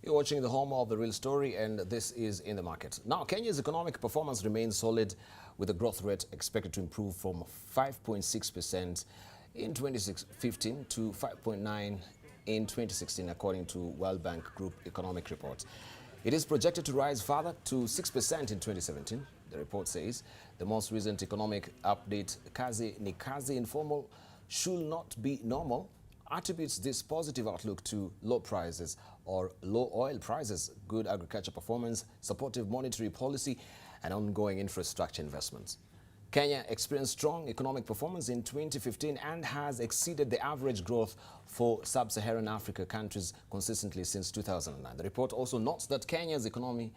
You're watching the home of the real story, and this is In the Market. Now, Kenya's economic performance remains solid, with the growth rate expected to improve from 5.6% in 2015 to 5.9% in 2016, according to World Bank Group economic reports. It is projected to rise further to 6% in 2017. The report says the most recent economic update, Kazi ni Kazi informal, should not be normal, attributes this positive outlook to low prices or low oil prices, good agriculture performance, supportive monetary policy, and ongoing infrastructure investments. Kenya experienced strong economic performance in 2015 and has exceeded the average growth for sub-Saharan Africa countries consistently since 2009. The report also notes that Kenya's economy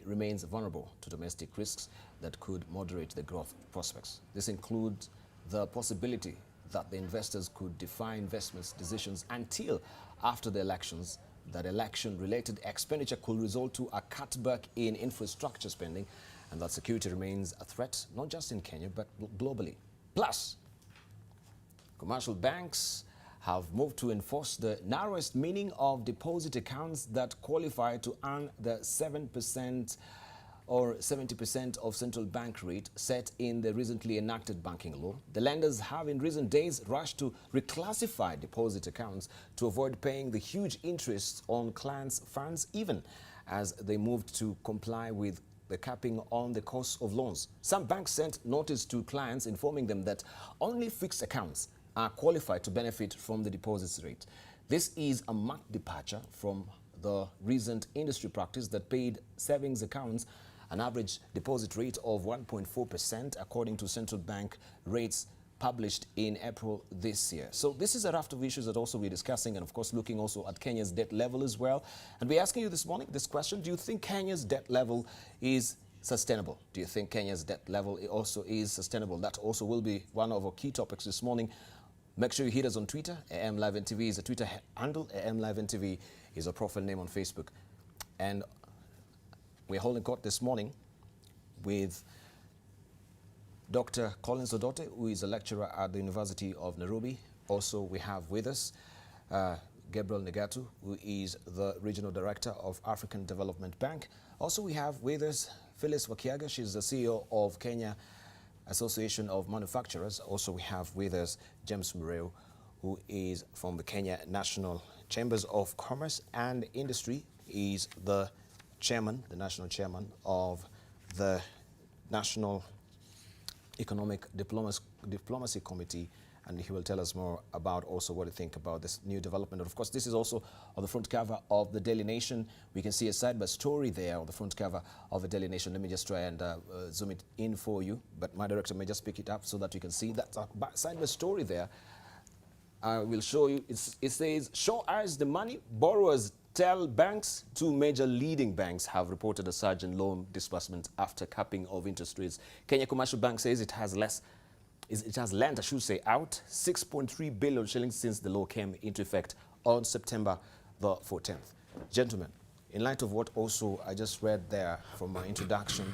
remains vulnerable to domestic risks that could moderate the growth prospects. This includes the possibility that the investors could defer investment decisions until after the elections, that election-related expenditure could result to a cutback in infrastructure spending, and that security remains a threat, not just in Kenya, but globally. Plus, commercial banks have moved to enforce the narrowest meaning of deposit accounts that qualify to earn the 7% or 70% of central bank rate set in the recently enacted banking law. The lenders have in recent days rushed to reclassify deposit accounts to avoid paying the huge interest on clients' funds, even as they moved to comply with the capping on the cost of loans. Some banks sent notice to clients informing them that only fixed accounts are qualified to benefit from the deposits rate. This is a marked departure from the recent industry practice that paid savings accounts an average deposit rate of 1.4%, according to central bank rates published in April this year. So this is a raft of issues that also we're discussing, and of course looking also at Kenya's debt level as well. And we're asking you this morning this question: do you think Kenya's debt level is sustainable? Do you think Kenya's debt level also is sustainable? That also will be one of our key topics this morning. Make sure you hit us on Twitter. AM Live NTV is a Twitter handle. AM Live NTV is a profile name on Facebook. And we're holding court this morning with Dr. Collins Odote, who is a lecturer at the University of Nairobi. Also, we have with us Gabriel Negatu, who is the Regional Director of African Development Bank. Also, we have with us Phyllis Wakiaga. She's the CEO of Kenya Association of Manufacturers. Also, we have with us James Mureu, who is from the Kenya National Chambers of Commerce and Industry. He is the chairman, the national chairman of the National Economic Diplomacy Committee, and he will tell us more about also what to think about this new development. And of course, this is also on the front cover of the Daily Nation. We can see a side-by story there on the front cover of the Daily Nation. Let me just try and zoom it in for you, but my director may just pick it up so that you can see that side-by story there. I will show you. It says, show us the money borrowers tell banks. Two major leading banks have reported a surge in loan disbursement after capping of interest rates. Kenya Commercial Bank says it has lent, I should say, out 6.3 billion shillings since the law came into effect on September the 14th. Gentlemen, in light of what also I just read there from my introduction,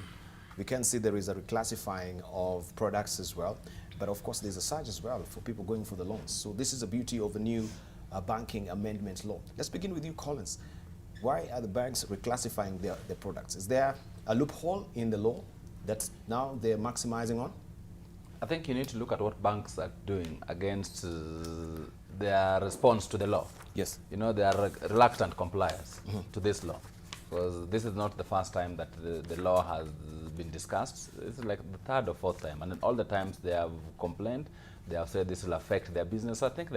we can see there is a reclassifying of products as well. But of course, there's a surge as well for people going for the loans. So this is the beauty of the new banking amendment law. Let's begin with you, Collins. Why are the banks reclassifying their products? Is there a loophole in the law that now they're maximizing on? I think you need to look at what banks are doing against their response to the law. Yes. You know, they are reluctant compliers to this law, because this is not the first time that the law has been discussed. It's like the third or fourth time, and all the times they have complained, they have said this will affect their business. I think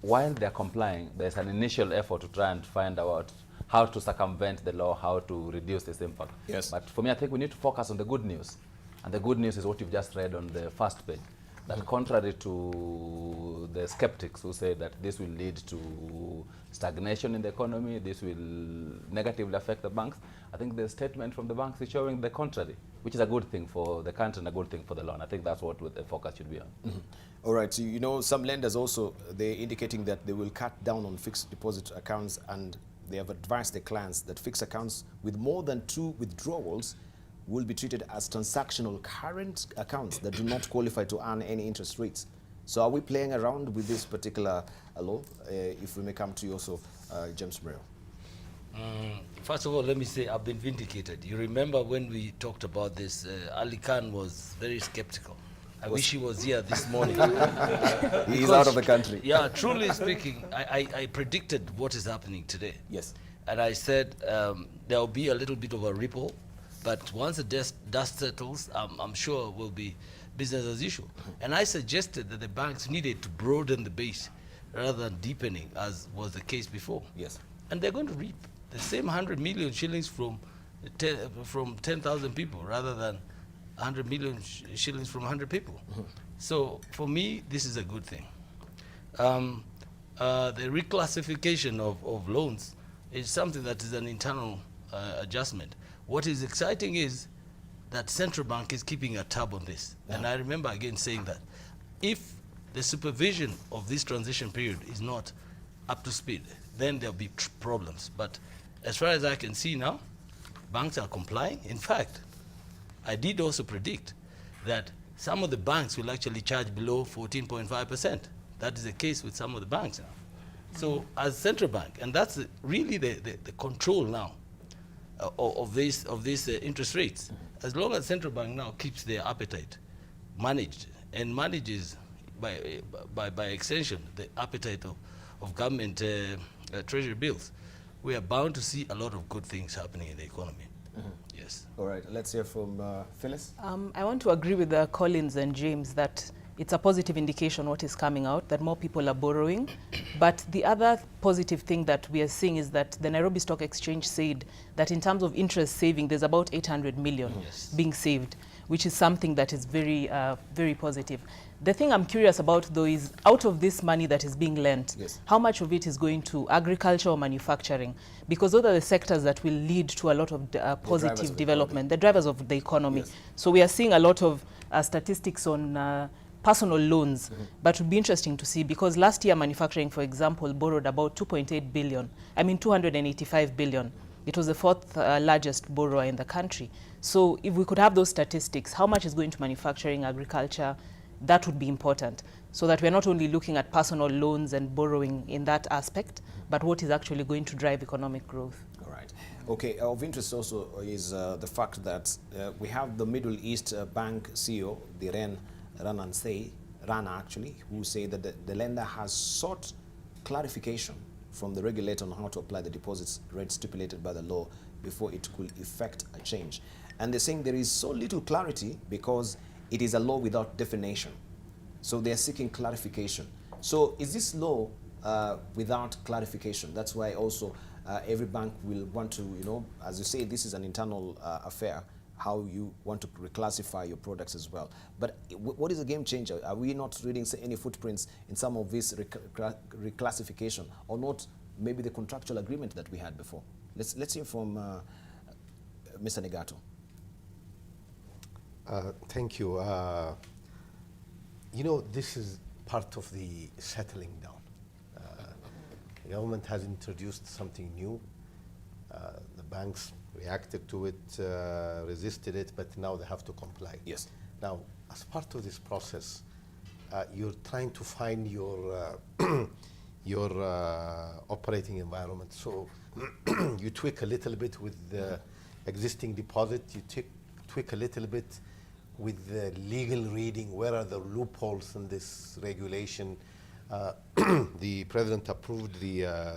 while they're complying, there's an initial effort to try and find out how to circumvent the law, how to reduce this impact. Yes. But for me, I think we need to focus on the good news. And the good news is what you've just read on the first page. That contrary to the skeptics who say that this will lead to stagnation in the economy, this will negatively affect the banks, I think the statement from the banks is showing the contrary, which is a good thing for the country and a good thing for the law. And I think that's what the focus should be on. All right, so you know, some lenders also, they're indicating that they will cut down on fixed deposit accounts, and they have advised their clients that fixed accounts with more than 2 withdrawals will be treated as transactional current accounts that do not qualify to earn any interest rates. So are we playing around with this particular law? If we may come to you also, James Mureu. First of all, let me say I've been vindicated. You remember when we talked about this, Ali Khan was very skeptical. I wish he was here this morning. He's out of the country. Yeah, truly speaking, I predicted what is happening today. Yes. And I said there will be a little bit of a ripple, but once the dust settles, I'm sure it will be business as usual. And I suggested that the banks needed to broaden the base rather than deepening, as was the case before. Yes. And they're going to reap the same 100 million shillings from 10,000 people rather than 100 million shillings from 100 people. So for me, this is a good thing. The reclassification of loans is something that is an internal adjustment. What is exciting is that central bank is keeping a tab on this. And I remember again saying that if the supervision of this transition period is not up to speed, then there'll be problems. But as far as I can see now, banks are complying. In fact, I did also predict that some of the banks will actually charge below 14.5%. That is the case with some of the banks now. So as central bank, and that's really the control now of these interest rates. As long as central bank now keeps their appetite managed and manages by extension the appetite of government treasury bills, we are bound to see a lot of good things happening in the economy. Yes. All right, let's hear from Phyllis. I want to agree with Collins and James that it's a positive indication what is coming out, that more people are borrowing. But the other positive thing that we are seeing is that the Nairobi Stock Exchange said that in terms of interest saving, there's about 800 million being saved, which is something that is very, very positive. The thing I'm curious about, though, is out of this money that is being lent, how much of it is going to agriculture or manufacturing? Because those are the sectors that will lead to a lot of positive development, the drivers of the economy. So we are seeing a lot of statistics on personal loans, but it would be interesting to see, because last year manufacturing, for example, borrowed about 285 billion. It was the fourth largest borrower in the country. So if we could have those statistics, how much is going to manufacturing, agriculture, that would be important, so that we're not only looking at personal loans and borrowing in that aspect, but what is actually going to drive economic growth. All right. Okay, of interest also is the fact that we have the Middle East Bank CEO, Rana actually, who say that the lender has sought clarification from the regulator on how to apply the deposits rate stipulated by the law before it could effect a change. And they're saying there is so little clarity because it is a law without definition. So they're seeking clarification. So is this law without clarification? That's why also every bank will want to, you know, as you say, this is an internal affair, how you want to reclassify your products as well. But what is a game changer? Are we not reading any footprints in some of this reclassification, or not maybe the contractual agreement that we had before? Let's hear from Mr. Negatu. Thank you. You know, this is part of the settling down. The government has introduced something new. The banks reacted to it, resisted it, but now they have to comply. Yes. Now, as part of this process, you're trying to find your operating environment. So you tweak a little bit with the existing deposit, you tweak a little bit with the legal reading. Where are the loopholes in this regulation? The president approved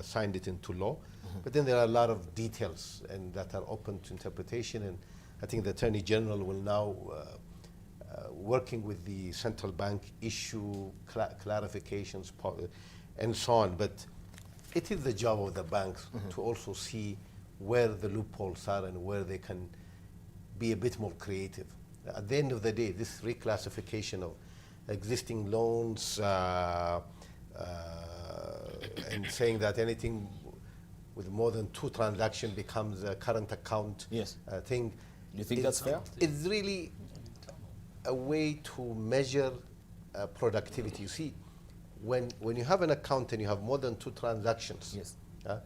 signed it into law, but then there are a lot of details and that are open to interpretation, and I think the Attorney General will now, working with the central bank, issue clarifications and so on. But it is the job of the banks to also see where the loopholes are and where they can be a bit more creative. At the end of the day, this reclassification of existing loans and saying that anything with more than 2 transactions becomes a current account thing. Do you think that's fair? It's really a way to measure productivity. You see, when you have an account and you have more than 2 transactions, a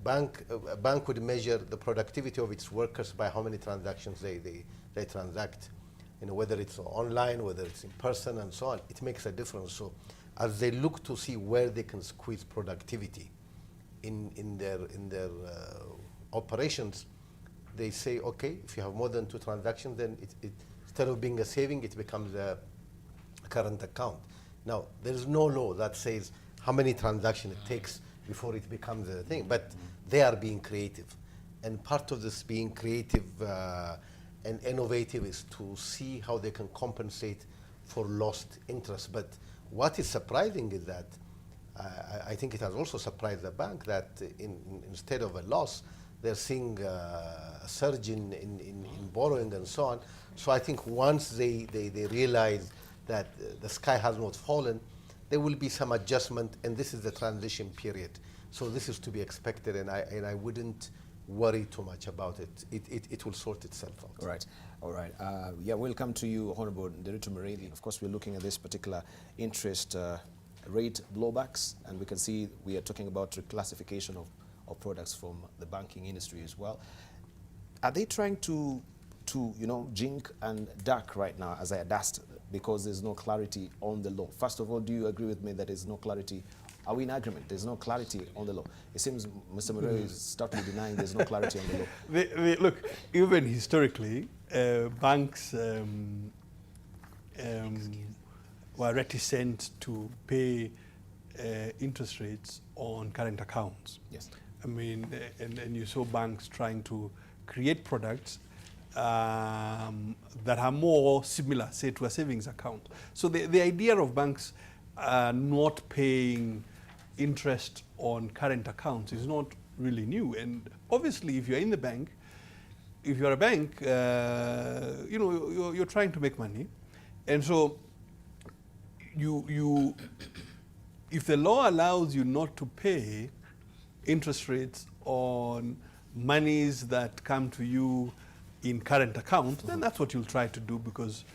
bank would measure the productivity of its workers by how many transactions they transact. You know, whether it's online, whether it's in person, and so on. It makes a difference. So as they look to see where they can squeeze productivity, in their operations, they say, okay, if you have more than 2 transactions, then it instead of being a saving, it becomes a current account. Now, there is no law that says how many transactions it takes before it becomes a thing, but they are being creative. And part of this being creative and innovative is to see how they can compensate for lost interest. But what is surprising is that I think it has also surprised the bank that instead of a loss, they're seeing a surge in borrowing and so on. So I think once they realize that the sky has not fallen, there will be some adjustment, and this is the transition period. So this is to be expected, and I wouldn't worry too much about it. It will sort itself out. All right, all right. Yeah, we'll come to you, Honorable Nderitu Muriithi. Of course, we're looking at this particular interest rate blowbacks, and we can see we are talking about reclassification of products from the banking industry as well. Are they trying to jink and duck right now, as I had asked, because there's no clarity on the law? First of all, do you agree with me that there's no clarity? Are we in agreement? There's no clarity on the law. It seems Mr. Mureu is starting denying there's no clarity on the law. Look, even historically, banks were reticent to pay interest rates on current accounts. Yes. I mean, and you saw banks trying to create products that are more similar, say, to a savings account. So the idea of banks not paying interest on current accounts is not really new. And obviously, if you're in the bank, if you're a bank, you're trying to make money. And so if the law allows you not to pay interest rates on monies that come to you in current account, then that's what you'll try to do, because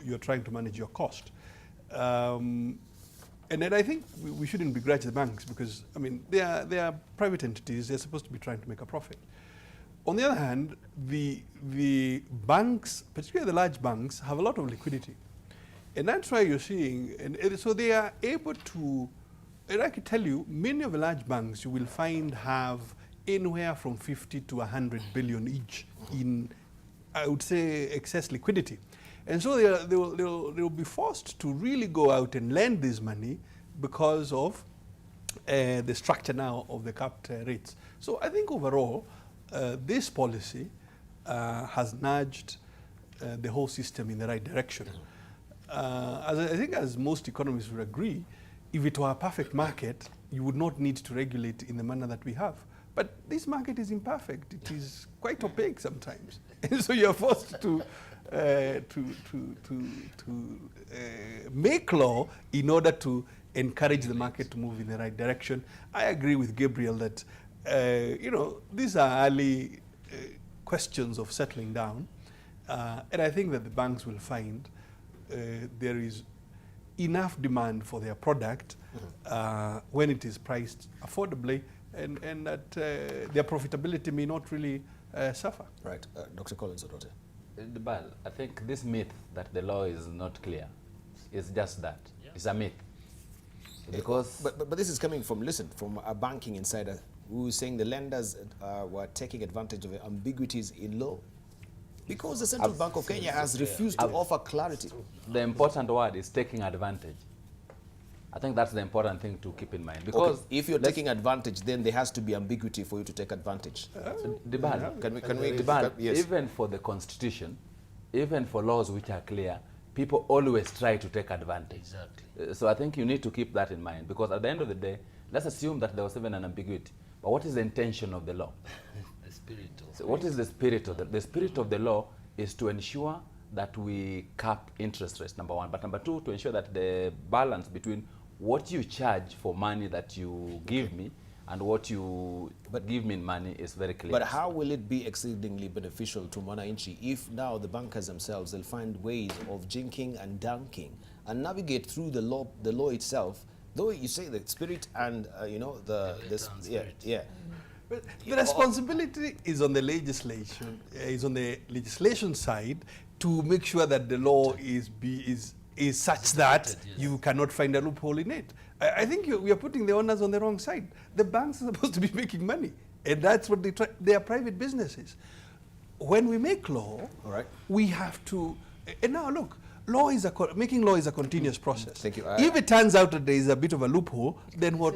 you're trying to manage your cost. And then I think we shouldn't begrudge the banks, because, I mean, they are private entities. They're supposed to be trying to make a profit. On the other hand, the banks, particularly the large banks, have a lot of liquidity. And that's why you're seeing, and so they are able to, and I can tell you, many of the large banks you will find have anywhere from 50 to 100 billion each in, I would say, excess liquidity. And so they will be forced to really go out and lend this money because of the structure now of the capped rates. So I think overall, this policy has nudged the whole system in the right direction. I think as most economists would agree, if it were a perfect market, you would not need to regulate in the manner that we have. But this market is imperfect. It is quite opaque sometimes. And so you're forced to make law in order to encourage the market to move in the right direction. I agree with Gabriel that these are early questions of settling down, and I think that the banks will find there is enough demand for their product when it is priced affordably, and that their profitability may not really suffer. Right. Dr. Collins Odote. Debarl, I think this myth that the law is not clear is just that. Yeah. It's a myth. Because but this is coming from a banking insider who is saying the lenders were taking advantage of the ambiguities in law, because the Central Bank of Kenya has refused to offer clarity. The important word is taking advantage. I think that's the important thing to keep in mind. Because okay, if you're taking advantage, then there has to be ambiguity for you to take advantage. Debarl, can we Debarl, yes. Even for the Constitution, even for laws which are clear, people always try to take advantage. Exactly. So I think you need to keep that in mind, because at the end of the day, let's assume that there was even an ambiguity. But what is the intention of the law? The spirit of So what is the spirit of the spirit of the law is to ensure that we cap interest rates, number one. But number two, to ensure that the balance between what you charge for money that you give me and what you give me in money is very clear. But how will it be exceedingly beneficial to Mwananchi if now the bankers themselves, they'll find ways of jinking and dunking and navigate through the law itself, though you say the spirit and But the responsibility is on the legislation, is on the legislation side to make sure that the law is is such that Yes. you cannot find a loophole in it. I think we are putting the owners on the wrong side. The banks are supposed to be making money, and that's what they try. They are private businesses. When we make law, we have to. And now look, making law is a continuous process. Thank you. If it turns out that there is a bit of a loophole, then what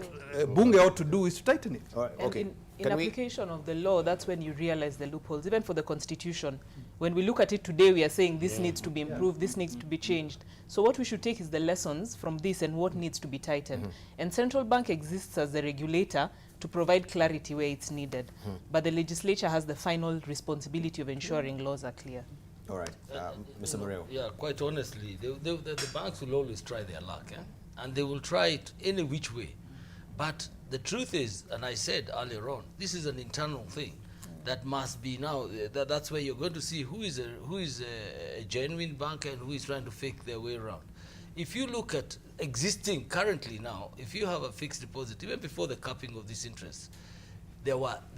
Bunge ought to do is to tighten it. All right, And okay. in application of the law, that's when you realize the loopholes. Even for the Constitution, when we look at it today, we are saying this needs to be improved, this needs to be changed. So what we should take is the lessons from this and what needs to be tightened. And central bank exists as the regulator to provide clarity where it's needed. But the legislature has the final responsibility of ensuring laws are clear. All right, Mr. Mureu. Yeah, quite honestly, the banks will always try their luck, and they will try it any which way. But the truth is, and I said earlier on, this is an internal thing that must be now. That's where you're going to see who is a genuine banker and who is trying to fake their way around. If you look at existing currently now, if you have a fixed deposit, even before the capping of this interest, there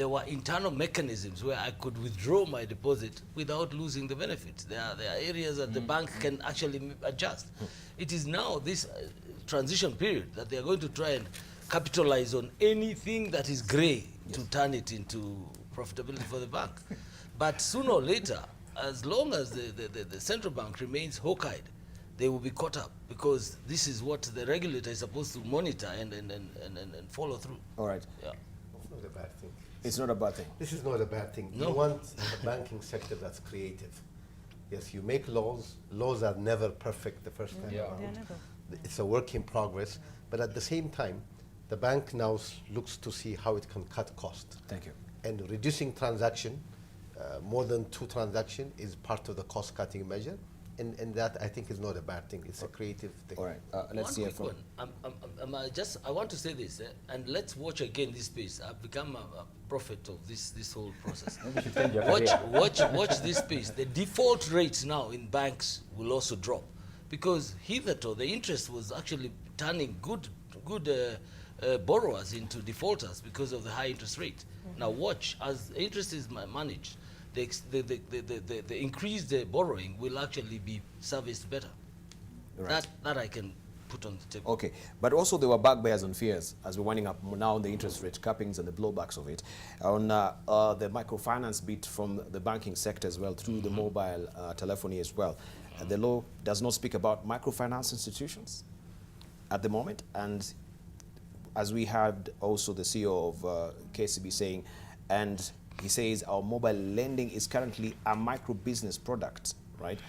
were internal mechanisms where I could withdraw my deposit without losing the benefits. There are areas that the bank can actually adjust. It is now this transition period that they are going to try and capitalize on anything that is grey to turn it into profitability for the bank. But sooner or later, as long as the central bank remains hawk-eyed, they will be caught up, because this is what the regulator is supposed to monitor and follow through. All right. Yeah. It's not a bad thing. It's not a bad thing. This is not a bad thing. No. You want a banking sector that's creative. Yes, you make laws. Laws are never perfect the first time around. It's a work in progress. But at the same time, the bank now looks to see how it can cut cost. Thank you. And reducing transaction, more than 2 transactions, is part of the cost-cutting measure. And that, I think, is not a bad thing. It's a creative thing. All right, let's hear from... I want to say this, and let's watch again this space. I've become a prophet of this whole process. watch this space. The default rates now in banks will also drop, because hitherto the interest was actually turning good borrowers into defaulters because of the high interest rate. Now watch, as interest is managed, the increased borrowing will actually be serviced better. Right. That I can put on the table. Okay, but also there were bugbears and fears as we're winding up now on the interest rate cappings and the blowbacks of it. On the microfinance bit from the banking sector as well, through the mobile telephony as well. The law does not speak about microfinance institutions at the moment, and as we had also the CEO of KCB saying, and he says our mobile lending is currently a micro business product, right?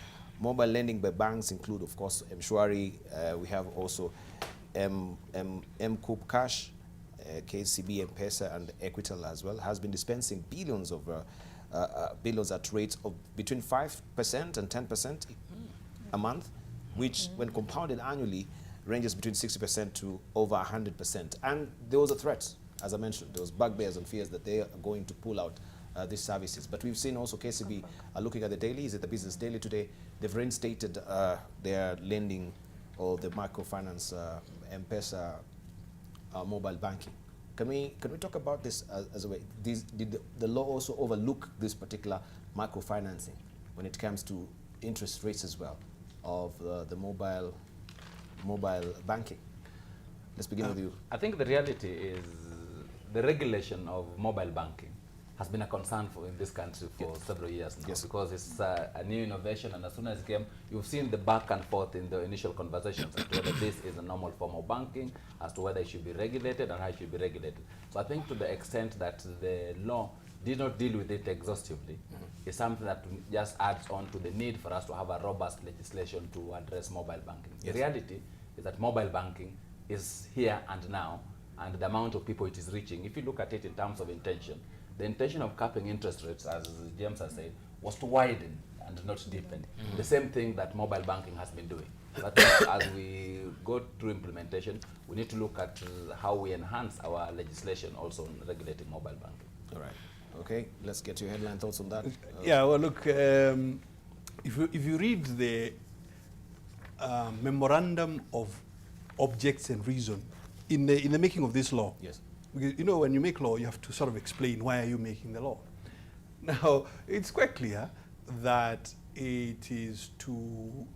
Mobile lending by banks include, of course, M-Shwari. We have also M-Coup Cash, KCB, M-Pesa, and Equitel as well, has been dispensing billions at rates of between 5% and 10% a month, which, when compounded annually, ranges between 60% to over 100%. And there was a threat, as I mentioned, there was bugbears and fears that they are going to pull out these services. But we've seen also KCB looking at the daily. Is it the Business Daily today? They've reinstated their lending or the microfinance M-Pesa mobile banking. Can we talk about this as a way? Did the law also overlook this particular microfinancing when it comes to interest rates as well of the mobile banking? Let's begin with you. I think the reality is the regulation of mobile banking has been a concern in this country for several years now, because it's a new innovation, and as soon as it came, you've seen the back and forth in the initial conversations as to whether this is a normal form of banking, as to whether it should be regulated and how it should be regulated. So I think to the extent that the law did not deal with it exhaustively, is something that just adds on to the need for us to have a robust legislation to address mobile banking. The reality is that mobile banking is here and now, and the amount of people it is reaching. If you look at it in terms of intention, the intention of capping interest rates, as James has said, was to widen and not deepen. The same thing that mobile banking has been doing. But as we go through implementation, we need to look at how we enhance our legislation also on regulating mobile banking. All right. Okay, let's get your headline thoughts on that. Yeah, well, look, if you read the memorandum of objects and reason in the making of this law, yes, because, you know, when you make law, you have to sort of explain why are you making the law. Now, it's quite clear that it is to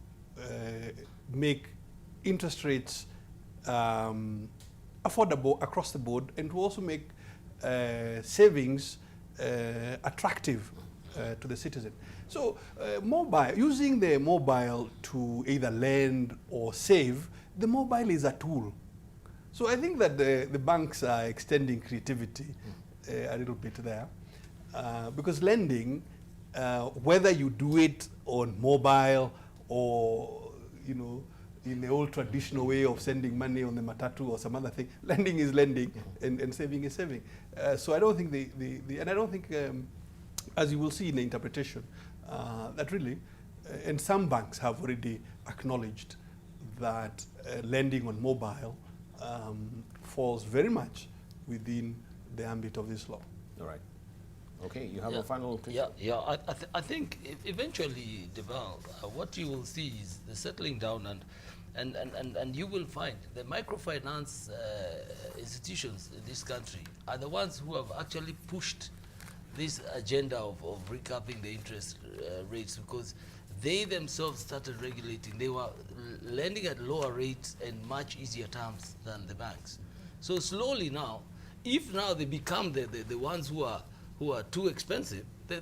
make interest rates affordable across the board, and to also make savings attractive to the citizen. So using the mobile to either lend or save, the mobile is a tool. So I think that the banks are extending creativity a little bit there, because lending, whether you do it on mobile or, you know, in the old traditional way of sending money on the matatu or some other thing, lending is lending and saving is saving. So I don't think and I don't think, as you will see in the interpretation, that really, and some banks have already acknowledged that lending on mobile falls very much within the ambit of this law. All right. Okay, you have a final Yeah, I think eventually, Debarl, what you will see is the settling down, and you will find the microfinance institutions in this country are the ones who have actually pushed this agenda of recapping the interest rates, because they themselves started regulating. They were lending at lower rates and much easier terms than the banks. So slowly now, if now they become the ones who are too expensive, the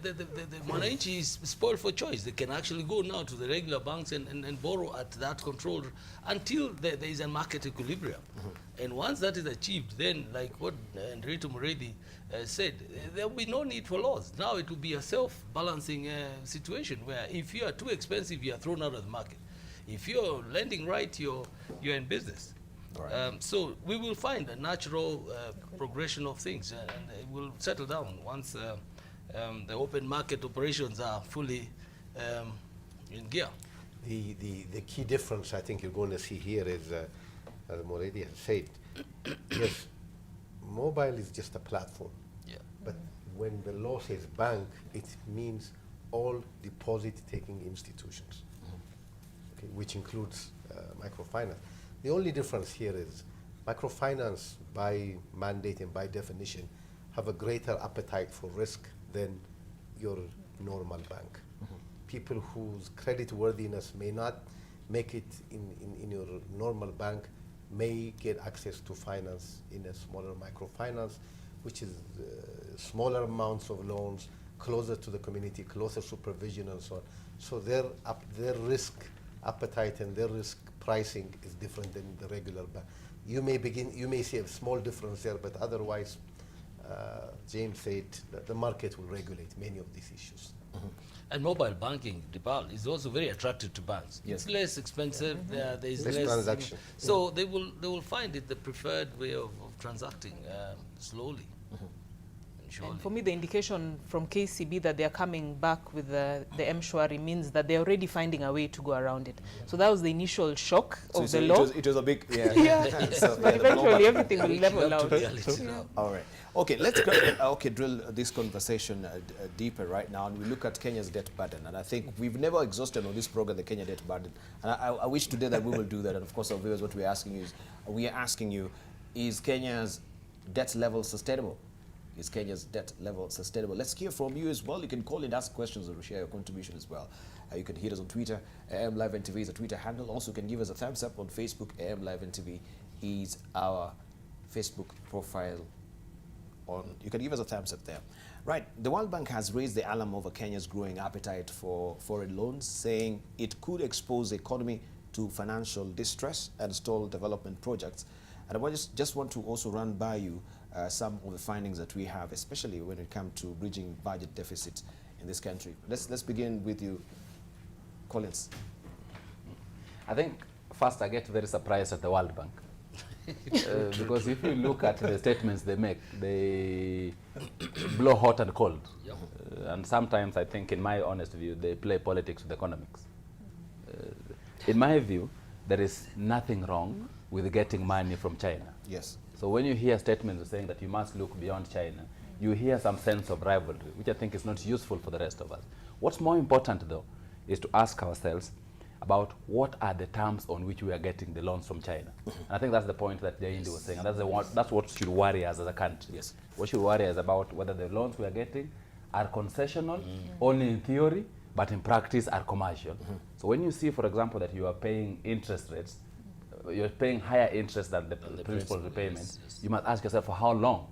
Mwananchi is spoiled for choice. They can actually go now to the regular banks and borrow at that control until there is a market equilibrium. And once that is achieved, then like what Nderitu Muriithi said, there will be no need for laws. Now it will be a self-balancing situation where if you are too expensive, you are thrown out of the market. If you're lending right, you're in business. Right. So we will find a natural progression of things, and it will settle down once the open market operations are fully in gear. The key difference I think you're going to see here is, as Muriithi has said, yes, mobile is just a platform. Yeah. But when the law says bank, it means all deposit-taking institutions, okay, which includes microfinance. The only difference here is microfinance, by mandate and by definition, have a greater appetite for risk than your normal bank. People whose credit worthiness may not make it in your normal bank may get access to finance in a smaller microfinance, which is smaller amounts of loans, closer to the community, closer supervision and so on. So their risk appetite and their risk pricing is different than the regular bank. You may see a small difference there, but otherwise, James said that the market will regulate many of these issues. And mobile banking, Debarl, is also very attractive to banks. Yes. It's less expensive. There is Less transaction. So they will find it the preferred way of transacting slowly. And surely. And for me, the indication from KCB that they are coming back with the M-Shwari means that they're already finding a way to go around it. So that was the initial shock of the law. It was a big, yeah. Yeah. So, But eventually everything will level out. all right. Okay, let's drill this conversation deeper right now, and we look at Kenya's debt burden. And I think we've never exhausted on this program the Kenya debt burden. And I wish today that we will do that. And of course, our viewers, what we're asking you is Kenya's debt level sustainable? Is Kenya's debt level sustainable? Let's hear from you as well. You can call and ask questions or share your contribution as well. You can hit us on Twitter. AM Live NTV is a Twitter handle. Also, you can give us a thumbs up on Facebook. AM Live NTV is our Facebook profile. You can give us a thumbs up there. Right, the World Bank has raised the alarm over Kenya's growing appetite for foreign loans, saying it could expose the economy to financial distress and stall development projects. And I just want to also run by you some of the findings that we have, especially when it comes to bridging budget deficits in this country. Let's begin with you, Collins. I think first I get very surprised at the World Bank. Because if you look at the statements they make, they blow hot and cold. Yep. And sometimes I think, in my honest view, they play politics with economics. In my view, there is nothing wrong with getting money from China. Yes. So when you hear statements saying that you must look beyond China, you hear some sense of rivalry, which I think is not useful for the rest of us. What's more important, though, is to ask ourselves about what are the terms on which we are getting the loans from China. And I think that's the point that Jaindi was saying, and that's what should worry us as a country. Yes. What should worry us about whether the loans we are getting are concessional, only in theory, but in practice are commercial. So when you see, for example, that you are paying interest rates, you're paying higher interest than the principal repayment, you must ask yourself, for how long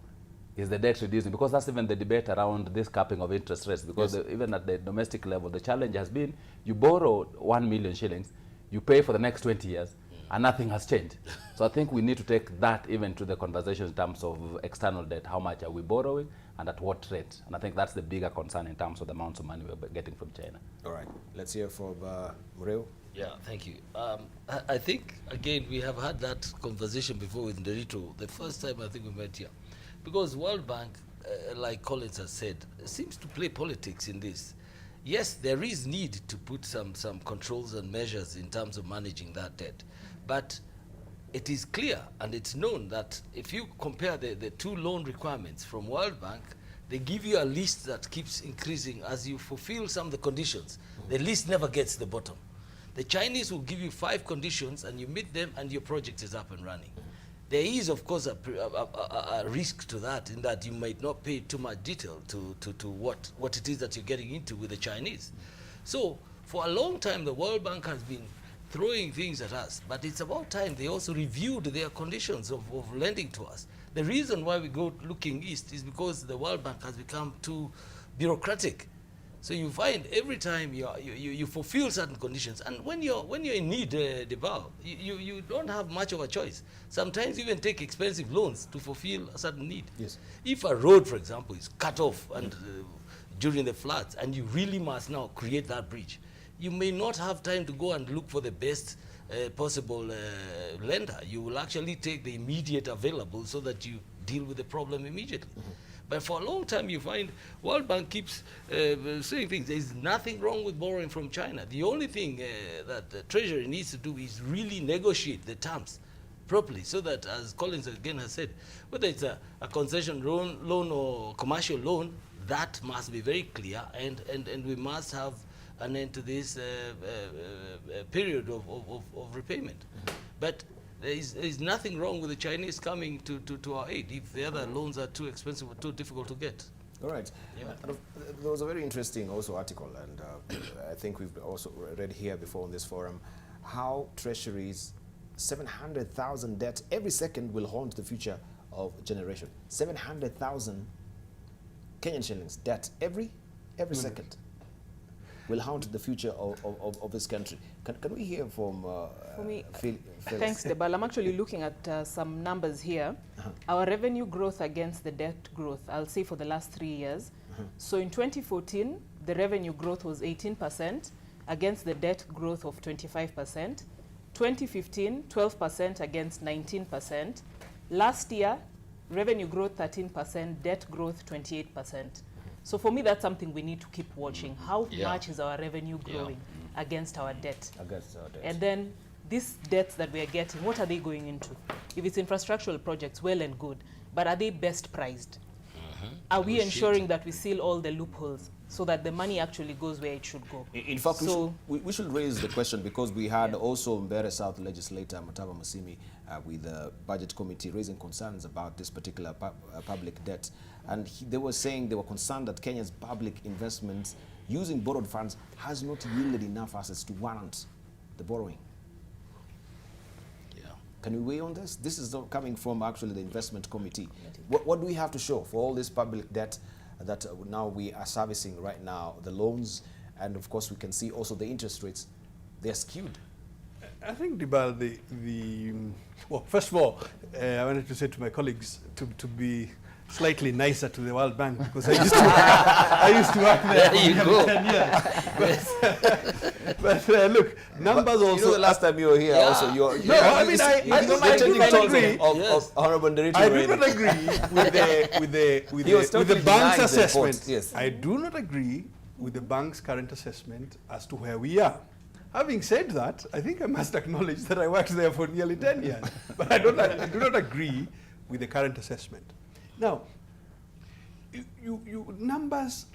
is the debt reducing? Because that's even the debate around this capping of interest rates, because even at the domestic level, the challenge has been, you borrow 1 million shillings, you pay for the next 20 years, and nothing has changed. So I think we need to take that even to the conversation in terms of external debt. How much are we borrowing and at what rate? And I think that's the bigger concern in terms of the amounts of money we're getting from China. All right, let's hear from Mureu. Yeah, thank you. I think, again, we have had that conversation before with Nderitu, the first time I think we met here. Because World Bank, like Collins has said, seems to play politics in this. Yes, there is need to put some controls and measures in terms of managing that debt. But it is clear and it's known that if you compare the two loan requirements from World Bank, they give you a list that keeps increasing as you fulfill some of the conditions. The list never gets to the bottom. The Chinese will give you 5 conditions and you meet them and your project is up and running. There is, of course, a risk to that, in that you might not pay too much detail to what it is that you're getting into with the Chinese. So for a long time, the World Bank has been throwing things at us, but it's about time they also reviewed their conditions of lending to us. The reason why we go looking east is because the World Bank has become too bureaucratic. So you find every time you fulfill certain conditions, and when you're in need, Debarl, you don't have much of a choice. Sometimes you even take expensive loans to fulfill a certain need. Yes. If a road, for example, is cut off and during the floods, and you really must now create that bridge, you may not have time to go and look for the best possible lender. You will actually take the immediate available so that you deal with the problem immediately. But for a long time, you find World Bank keeps saying things. There is nothing wrong with borrowing from China. The only thing that the Treasury needs to do is really negotiate the terms properly, so that, as Collins again has said, whether it's a concession loan or commercial loan, that must be very clear, and we must have an end to this period of repayment. But there is nothing wrong with the Chinese coming to our aid if the other loans are too expensive or too difficult to get. All right. Yeah. There was a very interesting also article, and I think we've also read here before on this forum, how Treasury's 700,000 debt every second will haunt the future of generation. 700,000 Kenyan shillings debt every second will haunt the future of this country. Can we hear from For me, Phyllis? thanks, Debarl. I'm actually looking at some numbers here. Our revenue growth against the debt growth, I'll say for the last 3 years. So in 2014, the revenue growth was 18% against the debt growth of 25%. 2015, 12% against 19%. Last year, revenue growth 13%, debt growth 28%. So for me, that's something we need to keep watching. How much is our revenue growing against our debt? And then these debts that we are getting, what are they going into? If it's infrastructural projects, well and good, but are they best priced? Are we ensuring that we seal all the loopholes so that the money actually goes where it should go? In fact, we should raise the question, because we had also Mbeere South legislator Mataba Masimi with the budget committee raising concerns about this particular public debt. And they were saying they were concerned that Kenya's public investments using borrowed funds has not yielded enough assets to warrant the borrowing. Yeah. Can we weigh on this? This is not coming from actually the investment committee. What do we have to show for all this public debt that now we are servicing right now, the loans, and of course we can see also the interest rates, they're skewed. I think, Debarl, well, first of all, I wanted to say to my colleagues to be slightly nicer to the World Bank, because I used to work there There you for go. 10 years. But look, numbers also. You know, the last time you were here, also I do not agree. Of Honorable Nderitu I do Muriithi. not agree with the bank's assessment. Yes. I do not agree with the bank's current assessment as to where we are. Having said that, I think I must acknowledge that I worked there for nearly 10 years. But I do not agree with the current assessment. Now, numbers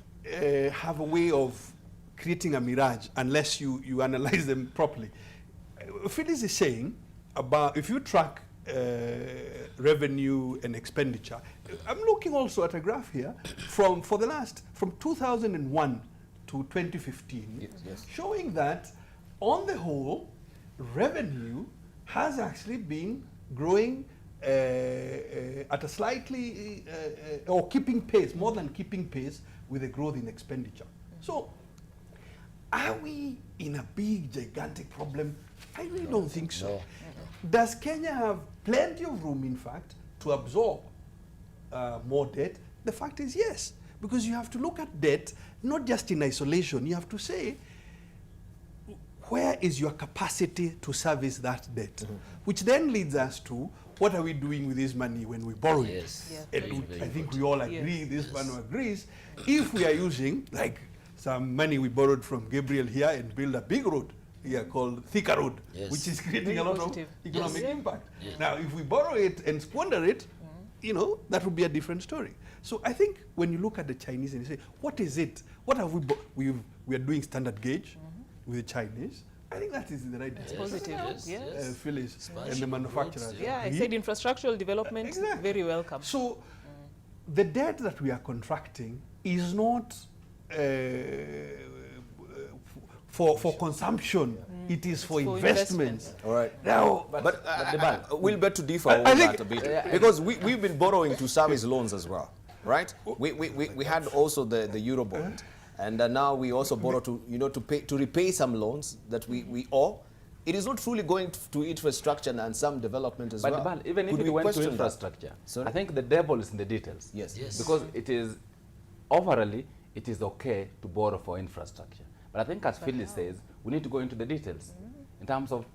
have a way of creating a mirage unless you analyze them properly. Phyllis is saying about if you track revenue and expenditure. I'm looking also at a graph here from 2001 to to 2015, Yes. showing that on the whole, revenue has actually been growing at a slightly, or keeping pace, more than keeping pace with the growth in expenditure. So, are we in a big, gigantic problem? I really don't think so. Does Kenya have plenty of room, in fact, to absorb more debt? The fact is yes, because you have to look at debt not just in isolation. You have to say, where is your capacity to service that debt? Which then leads us to, what are we doing with this money when we borrow it? Yes. Yeah. And I think we all agree, this one agrees, if we are using, like some money we borrowed from Gabriel here and build a big road here called Thika Road, Yes. which is creating Very a lot positive. of economic Yes. impact. Yes. Now, if we borrow it and squander it, you know, that would be a different story. So I think when you look at the Chinese and you say, what is it? What have we are doing standard gauge with the Chinese. I think that is in the right direction. Positive. Yes. Phyllis and the Expansion, manufacturers. roads, Yeah, I agree. said infrastructural development, Exactly. very welcome. So the debt that we are contracting is not for consumption. It is for for investments. All right. Now, But we'll bet to differ I on think- that a bit. Because we've been borrowing to service loans as well, right? We had also the Eurobond. And now we also borrow to, to repay some loans that we owe. It is not truly going to infrastructure and some development as But well. Debarl, even if Could it we went to question that? infrastructure, Sorry? I think the devil is in the details. Yes. Yes. Because it is, overally, it is okay to borrow for infrastructure. But I think as Phyllis says, we need to go into the details in terms of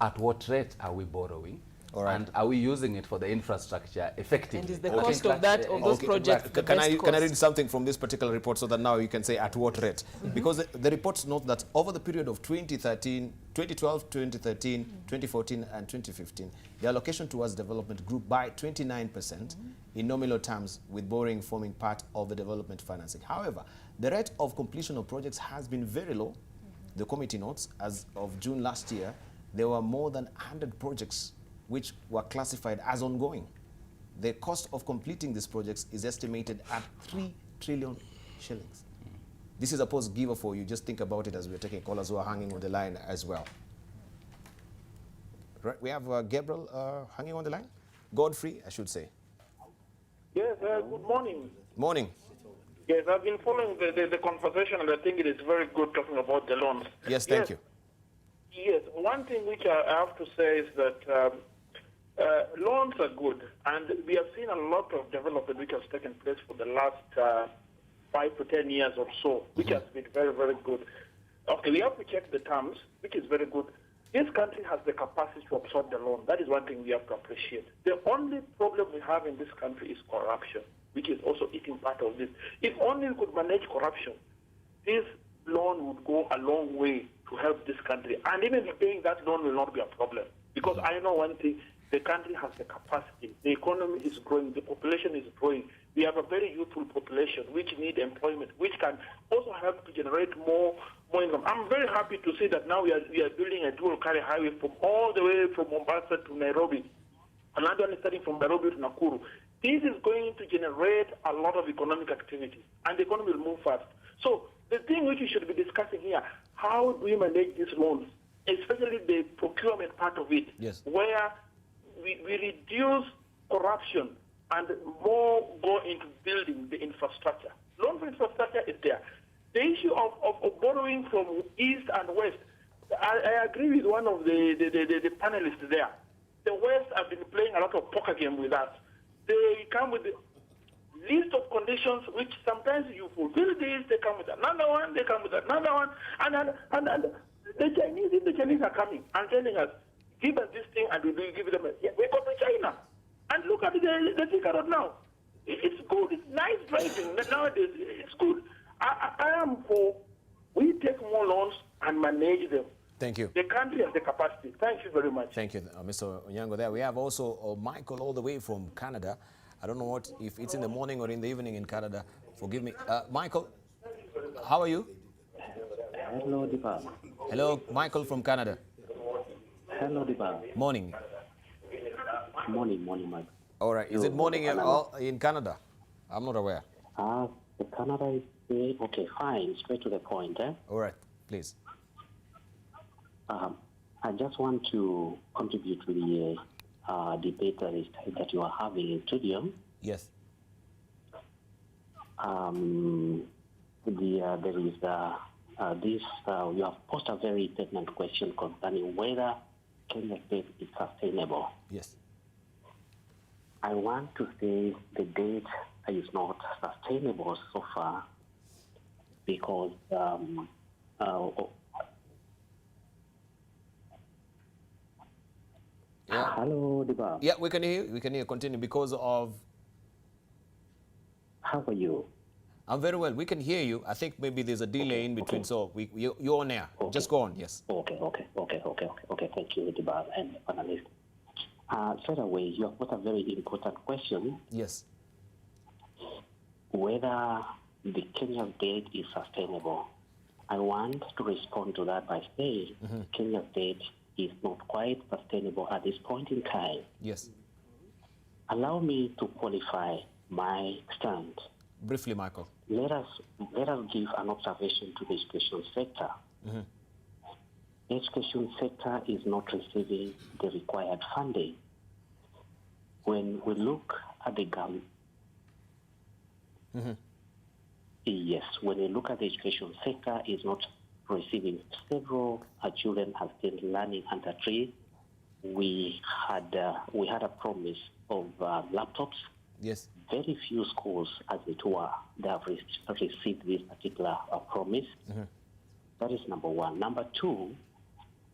at what rate are we borrowing, All right. and are we using it for the infrastructure effectively? And is the I think cost of that's that, of those projects, the Can best I cost? read something from this particular report so that now you can say at what rate? Because the reports note that over the period of 2012, 2013, 2014, and 2015, the allocation towards development grew by 29% in nominal terms, with borrowing forming part of the development financing. However, the rate of completion of projects has been very low. The committee notes, as of June last year, there were more than 100 projects which were classified as ongoing. The cost of completing these projects is estimated at 3 trillion shillings. This is a post giver for you. Just think about it as we're taking callers who are hanging on the line as well. Right, we have Gabriel hanging on the line. Godfrey, I should say. Yes, good morning. Morning. Yes, I've been following the conversation, and I think it is very good talking about the loans. Yes, thank you. Yes, one thing which I have to say is that loans are good, and we have seen a lot of development which has taken place for the last 5 to 10 years or so, which has been very, very good. Okay, we have to check the terms, which is very good. This country has the capacity to absorb the loan. That is one thing we have to appreciate. The only problem we have in this country is corruption, which is also eating part of this. If only we could manage corruption, this loan would go a long way to help this country. And even repaying that loan will not be a problem. Because I know one thing, the country has the capacity. The economy is growing. The population is growing. We have a very youthful population which need employment, which can also help to generate more income. I'm very happy to see that now we are building a dual carry highway from all the way from Mombasa to Nairobi. Another one is starting from Nairobi to Nakuru. This is going to generate a lot of economic activity, and the economy will move fast. So the thing which we should be discussing here, how do we manage these loans, especially the procurement part of it, Yes. where we reduce corruption and more go into building the infrastructure. Loan for infrastructure is there. The issue of borrowing from east and west, I agree with one of the panelists there. The West have been playing a lot of poker game with us. They come with a list of conditions which sometimes you fulfill this, they come with another one, they come with another one, and the Chinese are coming and telling us, give us this thing and we will give them we go to China. And look at the Thika Road now. It's good, it's nice driving. Nowadays, it's good. I am for we take more loans and manage them. Thank you. The country has the capacity. Thank you very much. Thank you, Mr. Onyango. There we have also Michael all the way from Canada. I don't know if it's in the morning or in the evening in Canada. Forgive me. Michael, how are you? Hello, Debarl. Hello, Michael from Canada. Hello, Debarl. Morning. Morning, Mike. All right. Is it morning in Canada? I'm not aware. The Canada is Okay, fine. Straight to the point. All right, please. I just want to contribute to the debate that you are having in studio. Yes. There is this. You have posed a very pertinent question concerning whether Kenya State is sustainable. Yes. I want to say the date is not sustainable so far because Yeah. Hello, Debarl. Yeah, we can hear you. We can hear you. Continue because of... How are you? I'm very well. We can hear you. I think maybe there's a delay in between, so you're on air. Just go on, yes. Okay. Thank you, Debarl and panelists. Straight away, you have put a very important question. Yes. Whether the Kenyan state is sustainable. I want to respond to that by saying Kenya state is not quite sustainable at this point in time. Yes. Allow me to qualify my stand. Briefly, Michael. Let us give an observation to the education sector. The education sector is not receiving the required funding. When we look at the yes, when we look at the education sector, is not receiving. Several children have been learning under tree. We had a promise of laptops. Yes. Very few schools, as it were, they have received this particular promise. That is number one. Number two,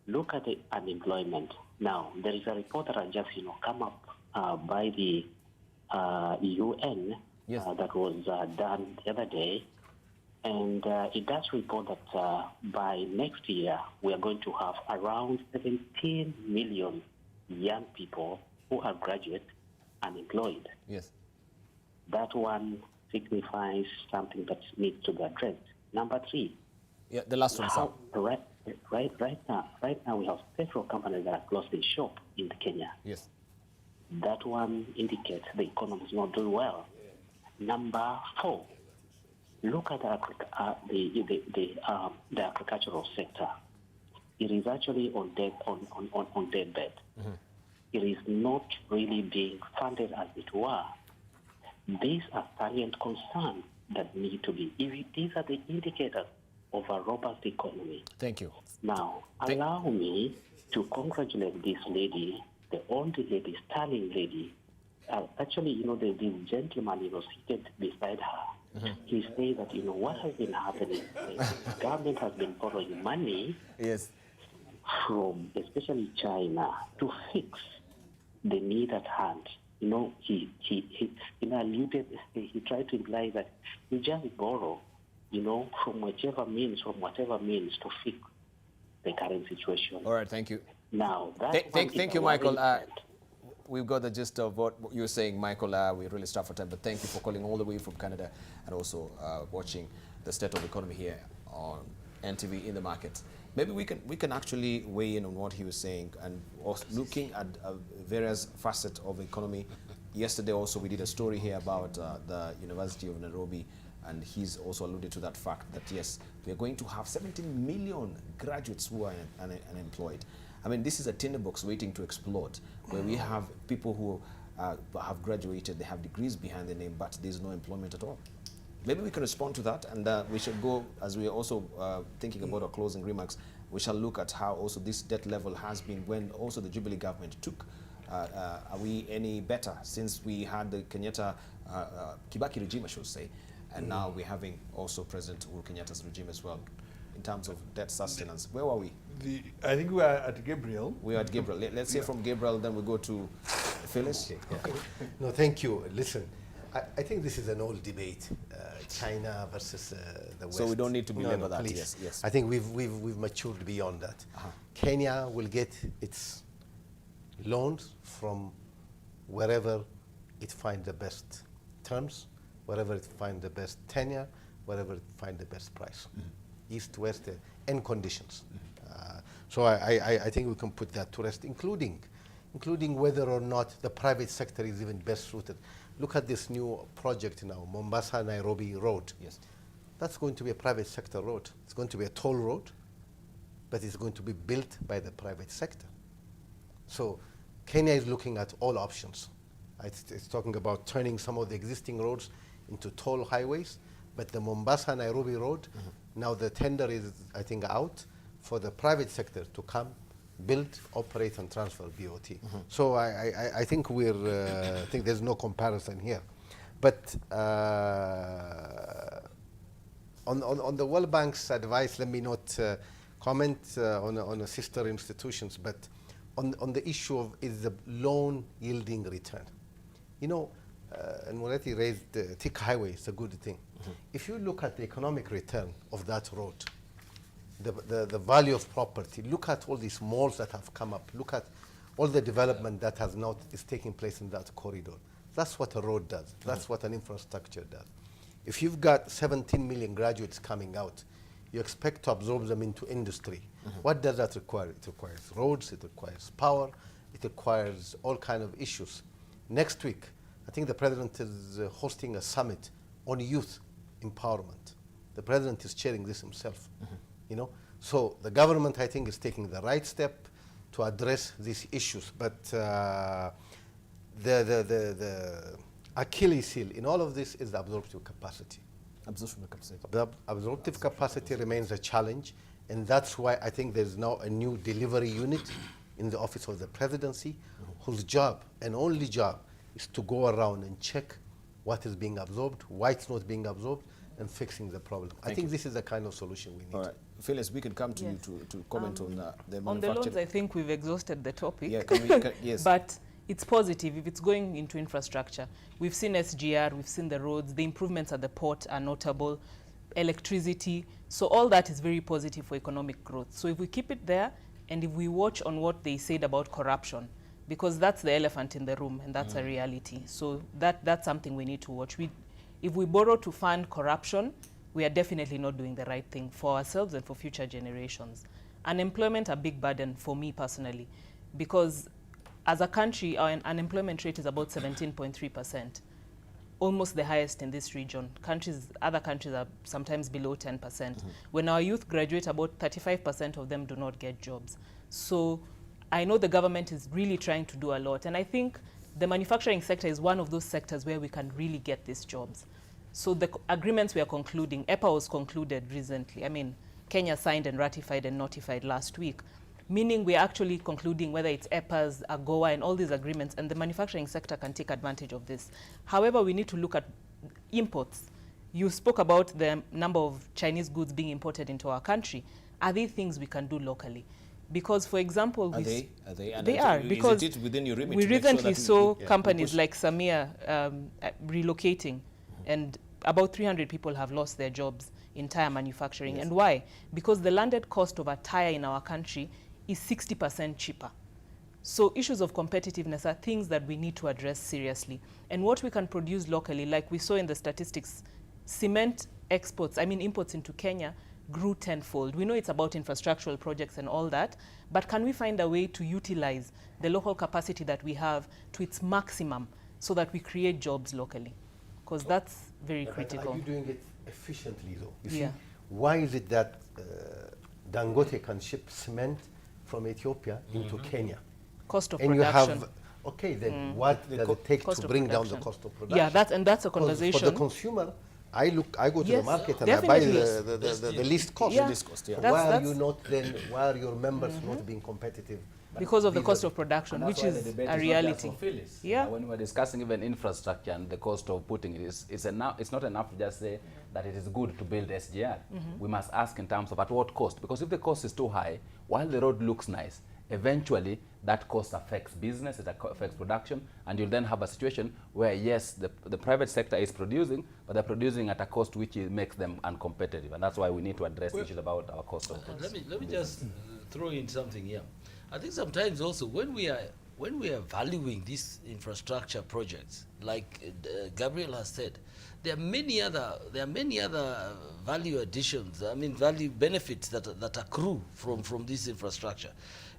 look at the unemployment. Now, there is a report that has just come up by the UN that was done the other day, and it does report that by next year we are going to have around 17 million young people who are graduate unemployed. Yes. That one signifies something that needs to be addressed. Number three. Yeah, the last one, sir. Right now we have several companies that are closing shop in Kenya. Yes. That one indicates the economy is not doing well. Number four, look at the agricultural sector. It is actually on deathbed. It is not really being funded as it were. These are salient concerns that need to be. These are the indicators of a robust economy. Thank you. Now, allow me to congratulate this lady, the only lady, sterling lady. Actually, this gentleman, seated beside her. He said that, what has been happening? The government has been borrowing money from especially China to fix the need at hand. He alluded, he tried to imply that you just borrow, from whatever means to fix the current situation. All right, thank you. Now, thank you, Michael. We've got the gist of what you're saying, Michael. We're really strapped for time, but thank you for calling all the way from Canada and also watching the state of the economy here on NTV in the market. Maybe we can actually weigh in on what he was saying and also looking at various facets of the economy. Yesterday also we did a story here about the University of Nairobi, and he's also alluded to that fact that yes, we are going to have 17 million graduates who are unemployed. I mean, this is a tinderbox waiting to explode, where we have people who have graduated, they have degrees behind their name, but there's no employment at all. Maybe we can respond to that, and we should go, as we are also thinking about our closing remarks, we shall look at how also this debt level has been when also the Jubilee government took. Are we any better since we had the Kenyatta, Kibaki regime, I should say, and now we're having also President Uhuru Kenyatta's regime as well, in terms of debt sustenance. Where were we? I think we are at Gabriel. We are at Gabriel. Let's hear from Gabriel, then we go to Phyllis. Okay. No, thank you. Listen, I think this is an old debate, China versus the West. So we don't need to belabor that. Please. Yes. I think we've matured beyond that. Kenya will get its loans from wherever it finds the best terms, wherever it finds the best tenure, wherever it finds the best price, east, west, and conditions. So I think we can put that to rest, including whether or not the private sector is even best suited. Look at this new project now, Mombasa-Nairobi Road. Yes. that's going to be a private sector road. It's going to be a toll road, but it's going to be built by the private sector. So Kenya is looking at all options. It's talking about turning some of the existing roads into toll highways, but the Mombasa-Nairobi road, now the tender is, I think, out for the private sector to come, build, operate, and transfer BOT. So I think I think there's no comparison here. But on the World Bank's advice, let me not comment on sister institutions, but on the issue of is the loan yielding return. You know, and Muriithi raised the thick highway, it's a good thing. If you look at the economic return of that road, the value of property, look at all these malls that have come up, look at all the development that is taking place in that corridor. That's what a road does. That's what an infrastructure does. If you've got 17 million graduates coming out, you expect to absorb them into industry. What does that require? It requires roads, it requires power, it requires all kinds of issues. Next week, I think the president is hosting a summit on youth empowerment. The president is chairing this himself. You know, so the government, I think, is taking the right step to address these issues. But the Achilles heel in all of this is the absorptive capacity. Absorptive capacity. The absorptive capacity remains a challenge, and that's why I think there's now a new delivery unit in the office of the presidency, whose job and only job is to go around and check what is being absorbed, why it's not being absorbed, and fixing the problem. I think this is the kind of solution we need. All right. Phyllis, we can come to you to comment on the On the manufacturing. loans, I think we've exhausted the topic. Yeah, yes. But it's positive if it's going into infrastructure. We've seen SGR, we've seen the roads, the improvements at the port are notable, electricity. So all that is very positive for economic growth. So if we keep it there, and if we watch on what they said about corruption, because that's the elephant in the room, and that's a reality. So that's something we need to watch. If we borrow to fund corruption, we are definitely not doing the right thing for ourselves and for future generations. Unemployment, a big burden for me personally, because as a country, our unemployment rate is about 17.3%, almost the highest in this region. Other countries are sometimes below 10%. When our youth graduate, about 35% of them do not get jobs. So I know the government is really trying to do a lot, and I think the manufacturing sector is one of those sectors where we can really get these jobs. So the agreements we are concluding, EPA was concluded recently. I mean, Kenya signed and ratified and notified last week, meaning we're actually concluding whether it's EPAs, AGOA, and all these agreements, and the manufacturing sector can take advantage of this. However, we need to look at imports. You spoke about the number of Chinese goods being imported into our country. Are they things we can do locally? Because, for example, They they are, because is it within your remit we to make sure recently that saw we companies push? like Samia relocating, and about 300 people have lost their jobs in tire manufacturing. And why? Because the landed cost of a tire in our country is 60% cheaper. So issues of competitiveness are things that we need to address seriously. And what we can produce locally, like we saw in the statistics, cement imports into Kenya grew tenfold. We know it's about infrastructural projects and all that, but can we find a way to utilize the local capacity that we have to its maximum so that we create jobs locally? Because that's very critical. Are you doing it efficiently, though? You see, Yeah. why is it that Dangote can ship cement from Ethiopia into Kenya? Cost of And production. you have, okay, then what does it take Cost to of bring down production. the cost of production? Yeah, that's a Because conversation. for the consumer, I go to the Yes, market and I buy definitely. the least cost. Yeah. Least cost, yeah. So That's- why are your members not being competitive? because of the cost vis-a-vis- of production, And which that's why is the debate a not just reality. for Phyllis. Yeah. When we're discussing even infrastructure and the cost of putting it, it's not enough to just say that it is good to build SGR. We must ask in terms of at what cost, because if the cost is too high, while the road looks nice, eventually that cost affects business, it affects production, and you'll then have a situation where, yes, the private sector is producing, but they're producing at a cost which makes them uncompetitive, and that's why we need to address issues about our cost of goods. Let me just throw in something here. I think sometimes also when we are valuing these infrastructure projects, like Gabriel has said, there are many other value additions. Value benefits that accrue from this infrastructure.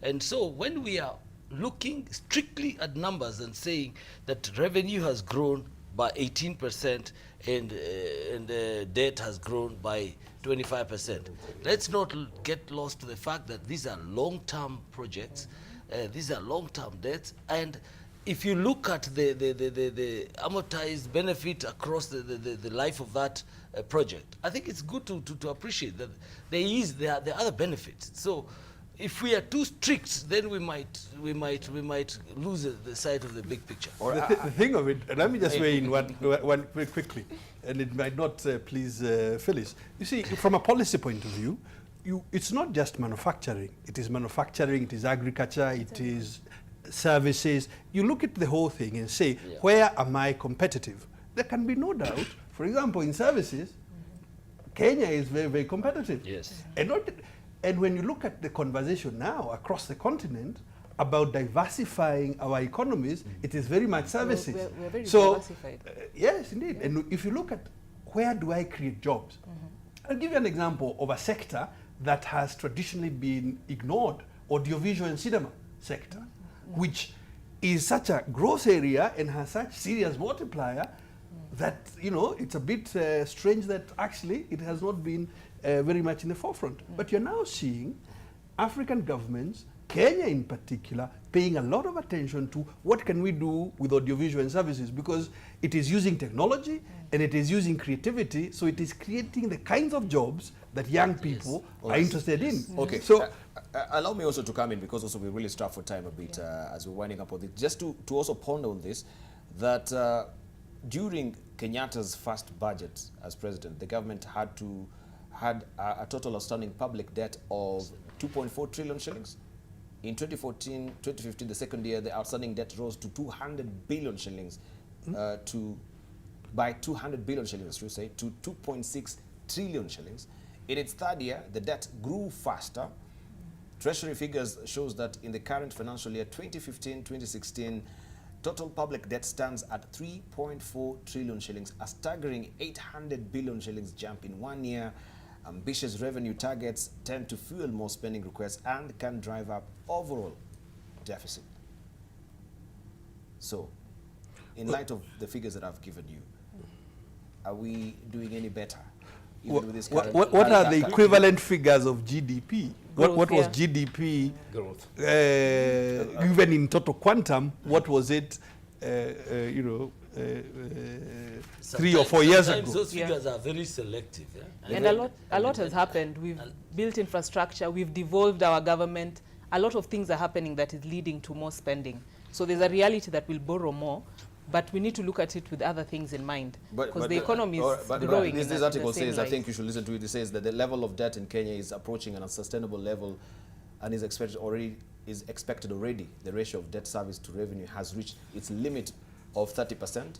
And so when we are looking strictly at numbers and saying that revenue has grown by 18% and debt has grown by 25%. Let's not get lost to the fact that these are long-term projects, these are long-term debts, and if you look at the amortized benefit across the life of that project, I think it's good to appreciate that there are other benefits. So if we are too strict, then we might lose the sight of the big picture. The thing of it, let me just weigh in one very quickly, and it might not please Phyllis. You see, from a policy point of view, it's not just manufacturing. It is manufacturing, it is agriculture, it is services. You look at the whole thing and say, where am I competitive? There can be no doubt. For example, in services, Kenya is very, very competitive. Yes. And when you look at the conversation now across the continent about diversifying our economies, it is very much services. We're very so, diversified. Yes, indeed. And if you look at where do I create jobs, I'll give you an example of a sector that has traditionally been ignored, audiovisual and cinema sector, which is such a growth area and has such serious multiplier that, you know, it's a bit strange that actually it has not been very much in the forefront. But you're now seeing African governments, Kenya in particular, paying a lot of attention to what can we do with audiovisual and services, because it is using technology and it is using creativity, so it is creating the kinds of jobs that young people are interested in. Okay, so allow me also to come in, because also we're really strapped for time a bit as we're winding up on this. Just to also ponder on this, that during Kenyatta's first budget as president, the government had a total outstanding public debt of 2.4 trillion shillings. In 2015, the second year, the outstanding debt rose to 200 billion shillings, by 200 billion shillings, should say, to 2.6 trillion shillings. In its third year, the debt grew faster. Treasury figures shows that in the current financial year, 2015-2016, total public debt stands at 3.4 trillion shillings, a staggering 800 billion shillings jump in 1 year. Ambitious revenue targets tend to fuel more spending requests and can drive up overall deficit. So, in light of the figures that I've given you, are we doing any better? Even with this what are the equivalent figures of GDP? Growth, what was GDP Growth. Even in total quantum? What was it? 3 or 4 years Sometimes ago. those figures are very selective. Yeah? And a lot has happened. We've built infrastructure, we've devolved our government. A lot of things are happening that is leading to more spending. So there's a reality that we'll borrow more, but we need to look at it with other things in mind, because the economy is growing. This article says, I think you should listen to it. It says that the level of debt in Kenya is approaching an unsustainable level and is expected already. The ratio of debt service to revenue has reached its limit of 30%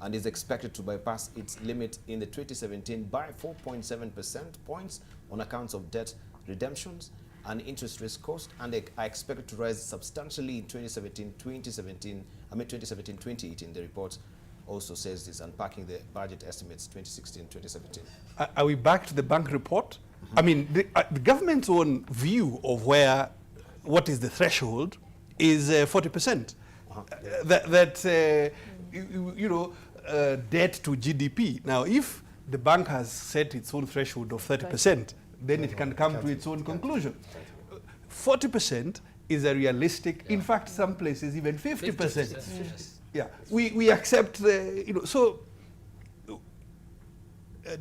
and is expected to bypass its limit in the 2017 by 4.7% points on accounts of debt redemptions and interest rate cost, and they are expected to rise substantially in 2018. The report also says this, unpacking the budget estimates 2016-2017. Are we back to the bank report? I mean, the government's own view of what is the threshold is 40%. Debt to GDP. Now, if the bank has set its own threshold of 30%, then it can come to its own conclusion. 40% is a realistic, in fact, some places even 50%. Yeah, we accept so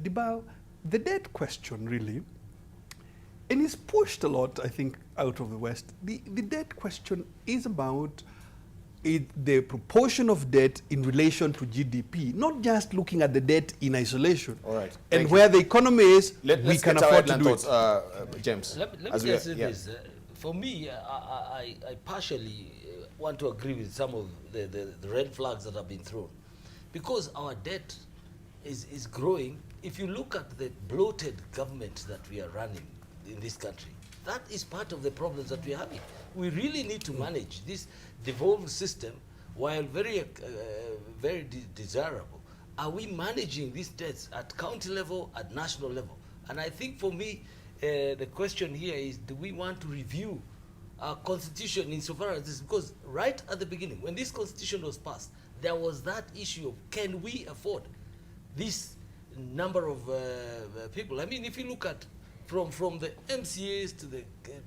Debarl, the debt question really, and it's pushed a lot, I think, out of the West. The debt question is about the proportion of debt in relation to GDP, not just looking at the debt in isolation. All right. And where the economy is, we can afford to do it. James, let me just say this. For me, I partially want to agree with some of the red flags that have been thrown, because our debt is growing. If you look at the bloated government that we are running in this country, that is part of the problems that we're having. We really need to manage this devolved system, while very desirable. Are we managing these debts at county level, at national level? And I think for me, the question here is, do we want to review our constitution insofar as this? Because right at the beginning, when this constitution was passed, there was that issue of, can we afford this number of people? I mean, if you look at from the MCAs to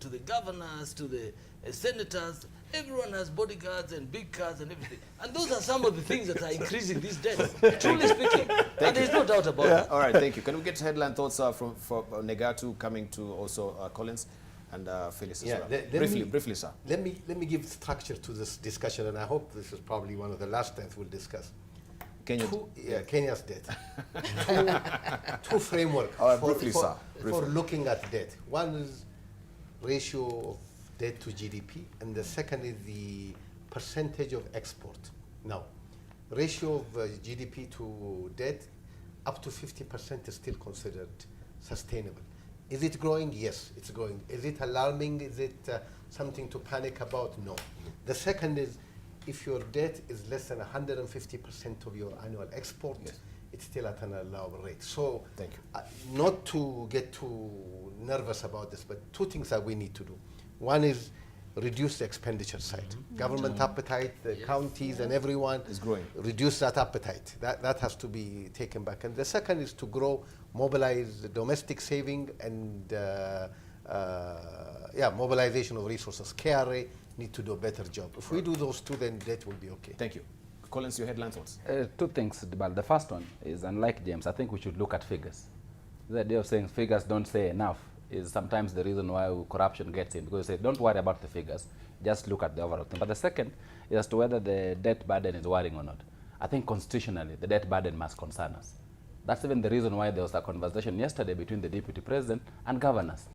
the governors to the senators, everyone has bodyguards and big cars and everything. And those are some of the things that are increasing these debts, truly speaking. And there's no doubt about that. All right, thank you. Can we get headline thoughts from Negatu coming to also Collins and Phyllis as well? Briefly, sir. Let me give structure to this discussion, and I hope this is probably one of the last times we'll discuss. Kenya's debt. two framework for looking at debt. One is ratio of debt to GDP, and the second is the percentage of export. Now, ratio of GDP to debt up to 50% is still considered sustainable. Is it growing? Yes, it's growing. Is it alarming? Is it something to panic about? No. The second is, if your debt is less than 150% of your annual export, it's still at an allowable rate. So, thank you. Not to get too nervous about this, but two things that we need to do. One is reduce the expenditure side. Government appetite, the counties and everyone is growing. Reduce that appetite. That has to be taken back. And the second is to grow, mobilize the domestic saving and mobilization of resources. KRA need to do a better job. If we do those two, then that will be okay. Thank you. Collins, your headline thoughts? Two things, Debarl. The first one is, unlike James, I think we should look at figures. The idea of saying figures don't say enough is sometimes the reason why corruption gets in, because they say, don't worry about the figures, just look at the overall thing. But the second is as to whether the debt burden is worrying or not. I think constitutionally, the debt burden must concern us. That's even the reason why there was a conversation yesterday between the Deputy President and governors.